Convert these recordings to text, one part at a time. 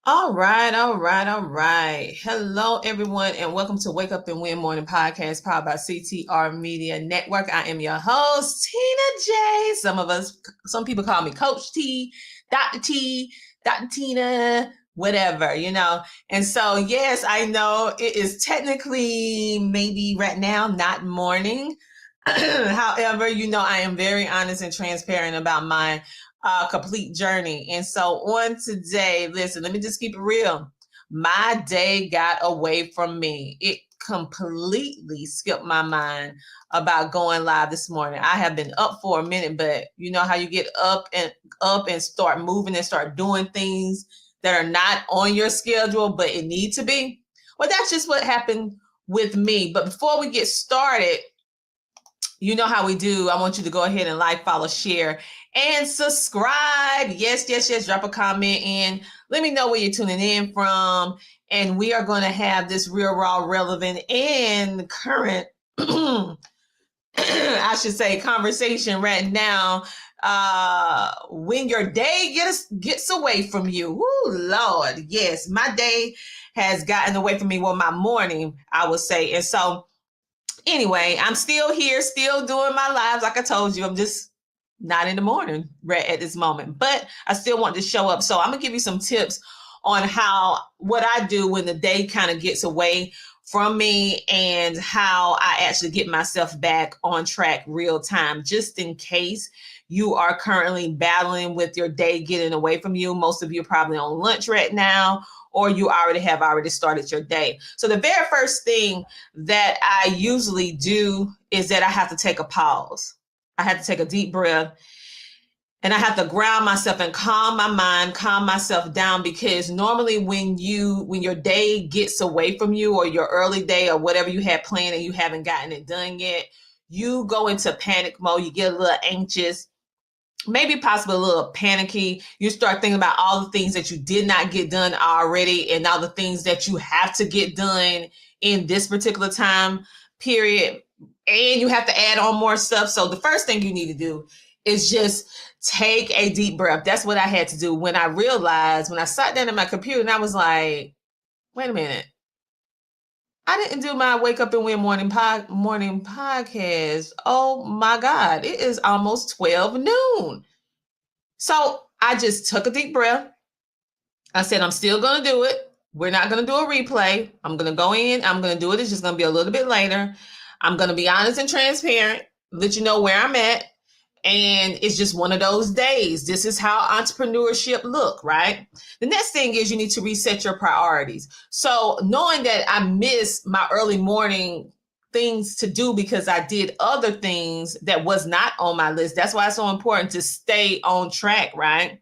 All right. Hello, everyone, and welcome to Wake Up and Win Morning Podcast powered by CTR Media Network. I am your host, Tina J. Some people call me Coach T, Dr. T, Dr. Tina, whatever. And so, yes, I know it is technically maybe right now not morning. However, I am very honest and transparent about my complete journey. And so on today, listen, let me just keep it real. My day got away from me. It completely skipped my mind about going live this morning. I have been up for a minute, but you know how you get up and start moving and start doing things that are not on your schedule, but it needs to be. Well, that's just what happened with me. But before we get started, you know how we do. I want you to go ahead and like, follow, share, and subscribe. Yes. Drop a comment in. Let me know where you're tuning in from. And we are going to have this real, raw, relevant, and current, I should say, conversation right now. When your day gets away from you. Woo, Lord. Yes, my day has gotten away from me. Well, my morning, I would say. And so, anyway, I'm still here, still doing my lives. Like I told you, I'm just not in the morning right at this moment, but I still want to show up. So I'm gonna give you some tips on what I do when the day kind of gets away from me and how I actually get myself back on track real time, just in case you are currently battling with your day getting away from you. Most of you are probably on lunch right now, or you already started your day. So the very first thing that I usually do is that I have to take a pause. I have to take a deep breath, and I have to ground myself and calm my mind, calm myself down, because normally when your day gets away from you, or your early day, or whatever you had planned and you haven't gotten it done yet, you go into panic mode. You get a little anxious, maybe possibly a little panicky. You start thinking about all the things that you did not get done already, and all the things that you have to get done in this particular time period. And you have to add on more stuff. So the first thing you need to do is just take a deep breath. That's what I had to do when I sat down at my computer and I was like, wait a minute. I didn't do my Wake Up and Win morning podcast. Oh my God, it is almost 12 noon. So I just took a deep breath. I said, I'm still going to do it. We're not going to do a replay. I'm going to go in. I'm going to do it. It's just going to be a little bit later. I'm going to be honest and transparent, let you know where I'm at. And it's just one of those days. This is how entrepreneurship look, right? The next thing is you need to reset your priorities. So knowing that I miss my early morning things to do because I did other things that was not on my list. That's why it's so important to stay on track, right?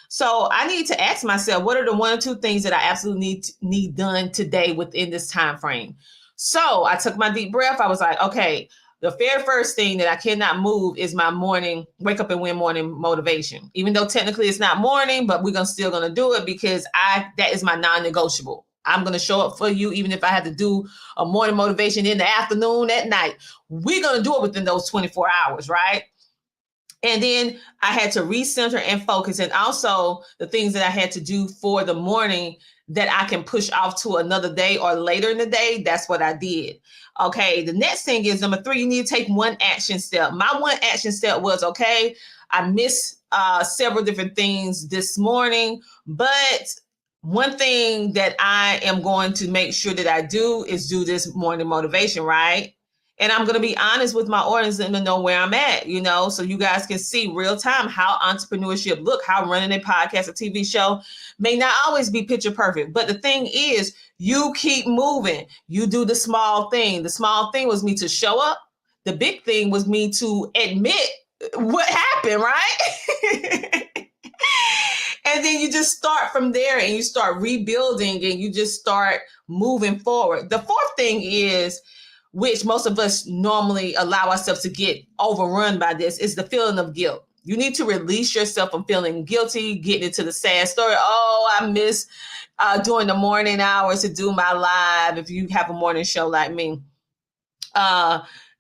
So I need to ask myself, what are the one or two things that I absolutely need done today within this time frame? So I took my deep breath. I was like, okay, the very first thing that I cannot move is my morning Wake Up and Win morning motivation. Even though technically it's not morning, but we're still gonna do it because that is my non-negotiable. I'm gonna show up for you, even if I had to do a morning motivation in the afternoon, at night. We're gonna do it within those 24 hours, right? And then I had to recenter and focus. And also the things that I had to do for the morning that I can push off to another day or later in the day, that's what I did. Okay, the next thing is number 3, you need to take one action step. My one action step was, okay, I missed several different things this morning, but one thing that I am going to make sure that I do is do this morning motivation, right? And I'm going to be honest with my audience and to know where I'm at, so you guys can see real time how entrepreneurship look, how running a podcast or TV show may not always be picture perfect. But the thing is, you keep moving. You do the small thing. The small thing was me to show up. The big thing was me to admit what happened, right? And then you just start from there and you start rebuilding and you just start moving forward. The fourth thing is, which most of us normally allow ourselves to get overrun by this, is the feeling of guilt. You need to release yourself from feeling guilty, getting into the sad story. Oh, I miss doing the morning hours to do my live. If you have a morning show like me,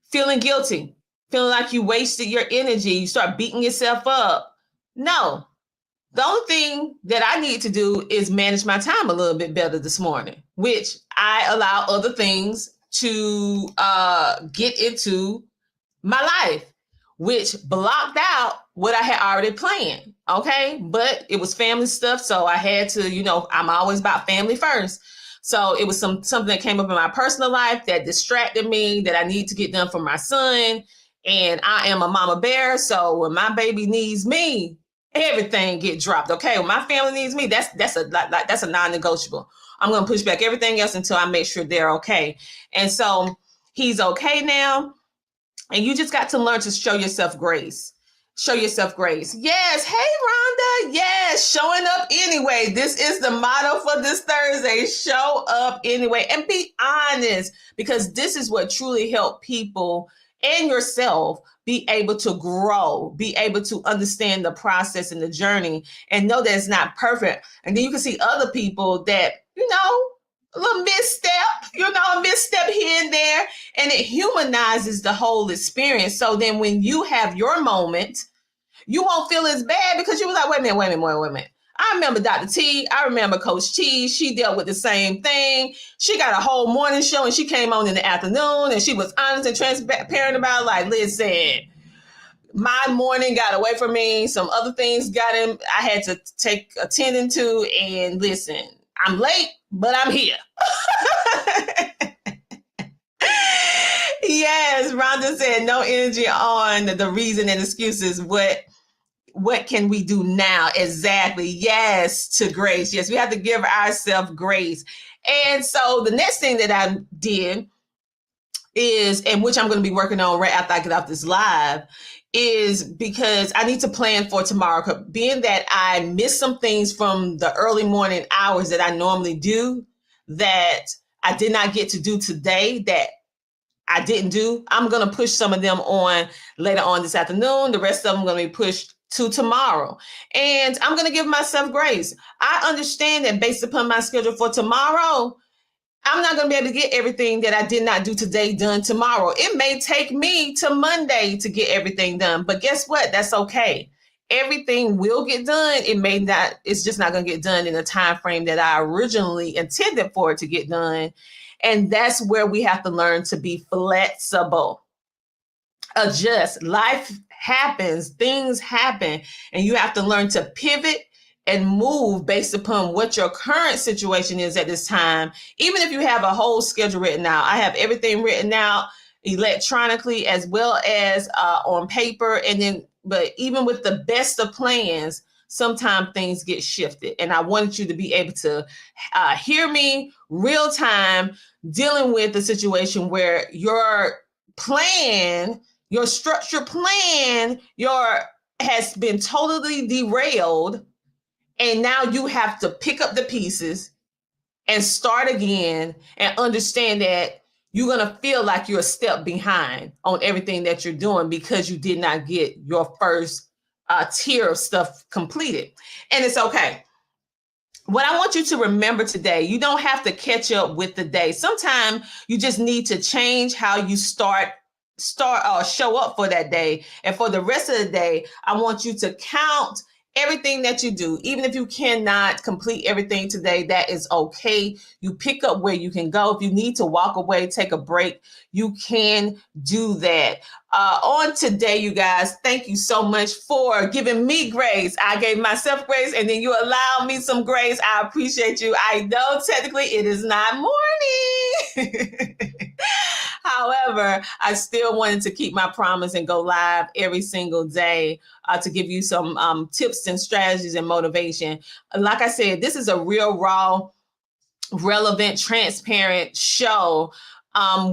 feeling guilty, feeling like you wasted your energy, you start beating yourself up. No, The only thing that I need to do is manage my time a little bit better this morning, which I allow other things to get into my life, which blocked out what I had already planned. Okay. But it was family stuff. So I had to, I'm always about family first. So it was something that came up in my personal life that distracted me that I need to get done for my son. And I am a mama bear. So when my baby needs me, everything get dropped. Okay. When my family needs me, that's a non-negotiable. I'm going to push back everything else until I make sure they're okay. And so he's okay now. And you just got to learn to show yourself grace. Show yourself grace. Yes. Hey, Rhonda. Yes. Showing up anyway. This is the motto for this Thursday. Show up anyway and be honest, because this is what truly helps people and yourself be able to grow, be able to understand the process and the journey and know that it's not perfect. And then you can see other people that, a little misstep, a misstep here and there, and it humanizes the whole experience. So then when you have your moment, you won't feel as bad because you were like, wait a minute. I remember Dr. T. I remember Coach T. She dealt with the same thing. She got a whole morning show and she came on in the afternoon and she was honest and transparent about it. Like, listen, my morning got away from me. Some other things got in. I had to take attending to, and listen, I'm late, but I'm here. Yes, Rhonda said no energy on the reason and excuses. What can we do now? Exactly. Yes, to grace. Yes, we have to give ourselves grace. And so the next thing that I did is, and which I'm going to be working on right after I get off this live, is because I need to plan for tomorrow. Being that I missed some things from the early morning hours that I normally do that I did not get to do today, that I didn't do, I'm going to push some of them on later on this afternoon. The rest of them are going to be pushed to tomorrow. And I'm going to give myself grace. I understand that based upon my schedule for tomorrow, I'm not going to be able to get everything that I did not do today done tomorrow. It may take me to Monday to get everything done, but guess what? That's okay. Everything will get done. It may not, it's just not going to get done in the time frame that I originally intended for it to get done. And that's where we have to learn to be flexible. Adjust. Life happens, things happen, and you have to learn to pivot and move based upon what your current situation is at this time. Even if you have a whole schedule written out, I have everything written out electronically as well as on paper. And then, but even with the best of plans, sometimes things get shifted. And I wanted you to be able to hear me real time, dealing with the situation where your plan, your structured plan, has been totally derailed. And now you have to pick up the pieces and start again and understand that you're going to feel like you're a step behind on everything that you're doing because you did not get your first tier of stuff completed. And it's okay. What I want you to remember today, you don't have to catch up with the day. Sometimes you just need to change how you show up for that day. And for the rest of the day, I want you to count everything that you do. Even if you cannot complete everything today, that is okay. You pick up where you can go. If you need to walk away, take a break, you can do that. On today, you guys, thank you so much for giving me grace. I gave myself grace, and then you allowed me some grace. I appreciate you. I know technically it is not morning. However, I still wanted to keep my promise and go live every single day to give you some tips and strategies and motivation. Like I said, this is a real, raw, relevant, transparent show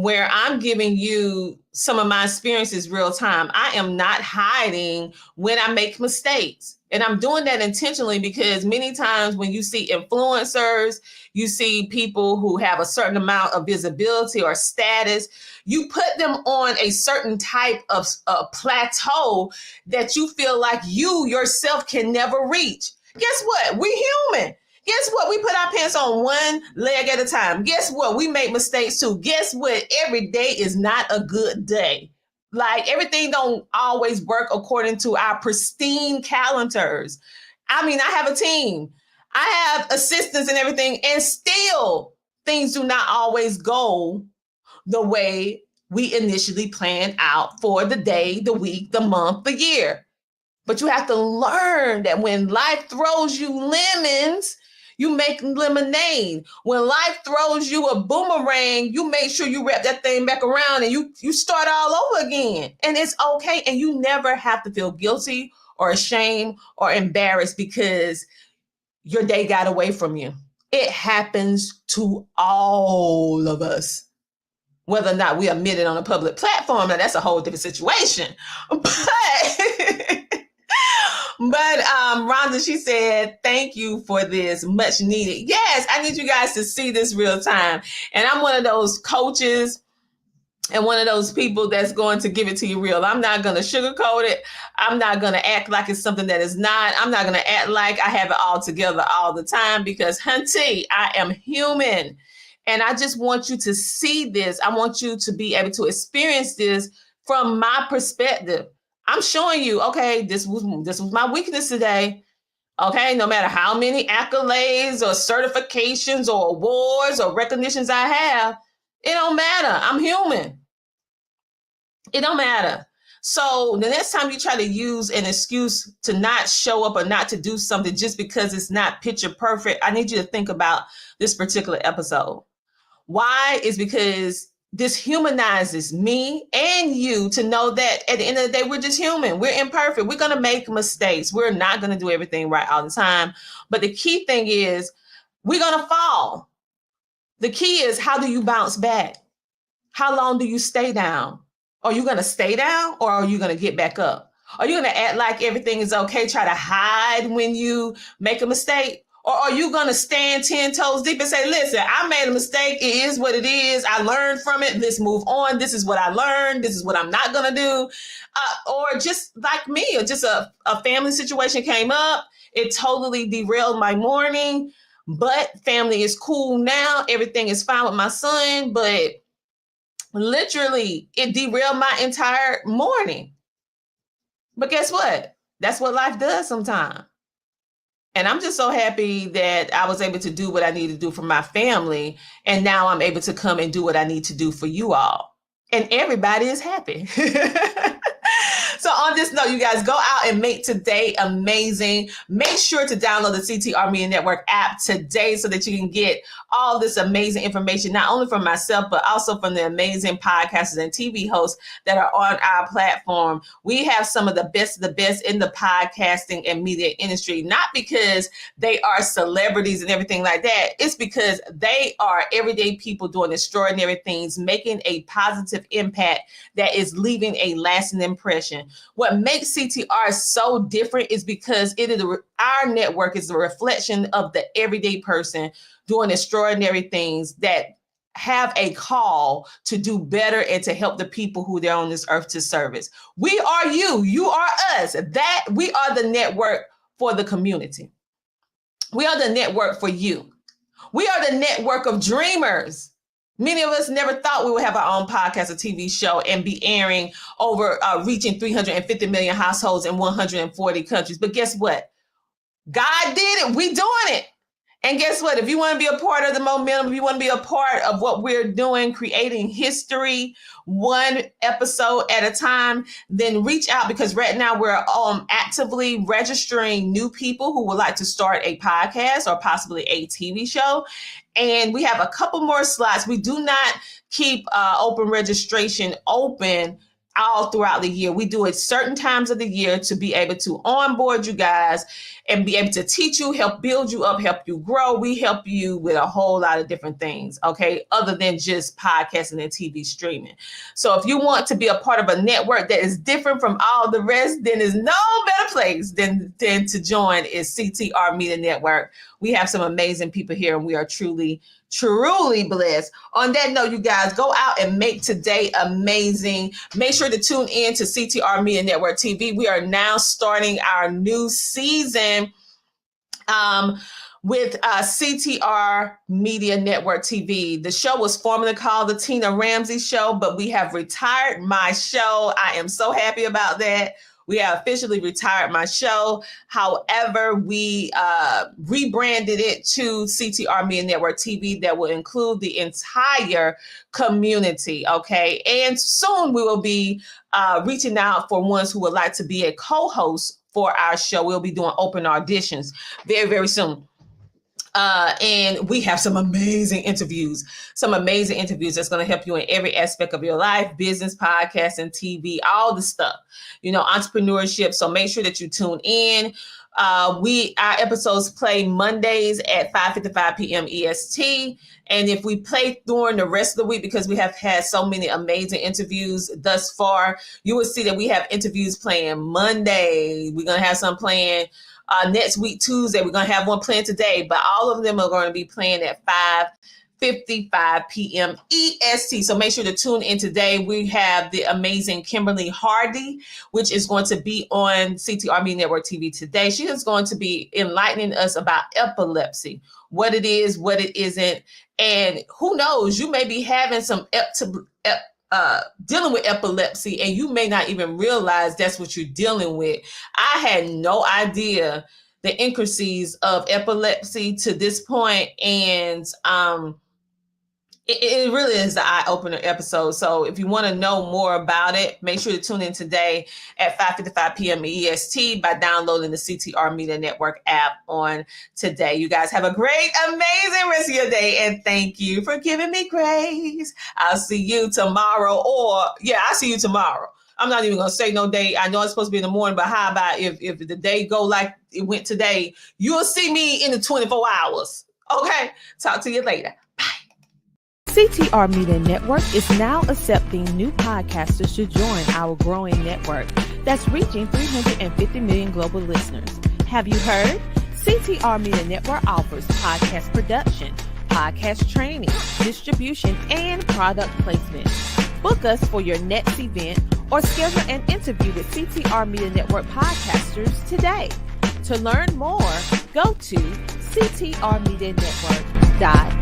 where I'm giving you some of my experiences real time. I am not hiding when I make mistakes. And I'm doing that intentionally because many times when you see influencers, you see people who have a certain amount of visibility or status, you put them on a certain type of plateau that you feel like you yourself can never reach. Guess what? We're human. Guess what? We put our pants on one leg at a time. Guess what? We make mistakes too. Guess what? Every day is not a good day. Like everything don't always work according to our pristine calendars. I mean, I have a team. I have assistants and everything, and still things do not always go the way we initially planned out for the day, the week, the month, the year. But you have to learn that when life throws you lemons, you make lemonade. When life throws you a boomerang, you make sure you wrap that thing back around and you start all over again. And it's okay. And you never have to feel guilty or ashamed or embarrassed because your day got away from you. It happens to all of us. Whether or not we admit it on a public platform, now that's a whole different situation. But Rhonda, she said, thank you for this, much needed. Yes, I need you guys to see this real time. And I'm one of those coaches and one of those people that's going to give it to you real. I'm not going to sugarcoat it. I'm not going to act like it's something that is not. I'm not going to act like I have it all together all the time because, hunty, I am human. And I just want you to see this. I want you to be able to experience this from my perspective. I'm showing you, okay, this was my weakness today. Okay, no matter how many accolades or certifications or awards or recognitions I have, it don't matter. I'm human. It don't matter. So the next time you try to use an excuse to not show up or not to do something just because it's not picture perfect, I need you to think about this particular episode. Why? Is because this humanizes me and you to know that at the end of the day, we're just human. We're imperfect. We're going to make mistakes. We're not going to do everything right all the time. But the key thing is we're going to fall. The key is, how do you bounce back? How long do you stay down? Are you going to stay down or are you going to get back up? Are you going to act like everything is okay, try to hide when you make a mistake? Or are you going to stand 10 toes deep and say, listen, I made a mistake. It is what it is. I learned from it. Let's move on. This is what I learned. This is what I'm not going to do. Or just like me, or just a family situation came up. It totally derailed my morning. But family is cool now. Everything is fine with my son. But literally, it derailed my entire morning. But guess what? That's what life does sometimes. And I'm just so happy that I was able to do what I need to do for my family. And now I'm able to come and do what I need to do for you all. And everybody is happy. So on this note, you guys, go out and make today amazing. Make sure to download the CTR Media Network app today so that you can get all this amazing information, not only from myself, but also from the amazing podcasters and TV hosts that are on our platform. We have some of the best in the podcasting and media industry, not because they are celebrities and everything like that. It's because they are everyday people doing extraordinary things, making a positive impact that is leaving a lasting impression. What makes CTR so different is because it is our network is a reflection of the everyday person doing extraordinary things that have a call to do better and to help the people who they're on this earth to service. We are you. You are us. That we are the network for the community. We are the network for you. We are the network of dreamers. Many of us never thought we would have our own podcast or TV show and be airing over, reaching 350 million households in 140 countries. But guess what? God did it. We doing it. And guess what? If you want to be a part of the momentum, if you want to be a part of what we're doing, creating history, one episode at a time, then reach out, because right now we're actively registering new people who would like to start a podcast or possibly a TV show. And we have a couple more slots. We do not keep open registration open all throughout the year. We do it certain times of the year to be able to onboard you guys and be able to teach you, help build you up, help you grow. We help you with a whole lot of different things, okay, other than just podcasting and TV streaming. So if you want to be a part of a network that is different from all the rest, then there's no better place than to join is CTR Media Network. We have some amazing people here, and we are truly blessed. On that note, you guys, go out and make today amazing. Make sure to tune in to CTR Media Network TV. We are now starting our new season with CTR Media Network TV. The show was formerly called The Tina Ramsey Show, but we have retired my show. I am so happy about that. We have officially retired my show. However, we rebranded it to CTR Media Network TV that will include the entire community, okay? And soon we will be reaching out for ones who would like to be a co-host for our show. We'll be doing open auditions very, very soon. And we have some amazing interviews that's going to help you in every aspect of your life, business, podcasting, TV, all the stuff, entrepreneurship. So make sure that you tune in. Our episodes play Mondays at 5:55 p.m. EST. And if we play during the rest of the week, because we have had so many amazing interviews thus far, you will see that we have interviews playing Monday. We're going to have some playing next week, Tuesday. We're going to have one playing today, but all of them are going to be playing at 5:55 p.m. EST. So make sure to tune in today. We have the amazing Kimberly Hardy, which is going to be on CTR Media Network TV today. She is going to be enlightening us about epilepsy, what it is, what it isn't. And who knows, you may be having some dealing with epilepsy, and you may not even realize that's what you're dealing with. I had no idea the intricacies of epilepsy to this point, and it really is the eye-opener episode. So if you want to know more about it, make sure to tune in today at 5:55 p.m. EST by downloading the CTR Media Network app on today. You guys have a great, amazing rest of your day, and thank you for giving me grace. I'll see you tomorrow, I'll see you tomorrow. I'm not even going to say no day. I know it's supposed to be in the morning, but how about if the day go like it went today, you'll see me in the 24 hours. Okay? Talk to you later. CTR Media Network is now accepting new podcasters to join our growing network that's reaching 350 million global listeners. Have you heard? CTR Media Network offers podcast production, podcast training, distribution, and product placement. Book us for your next event or schedule an interview with CTR Media Network podcasters today. To learn more, go to ctrmedianetwork.com.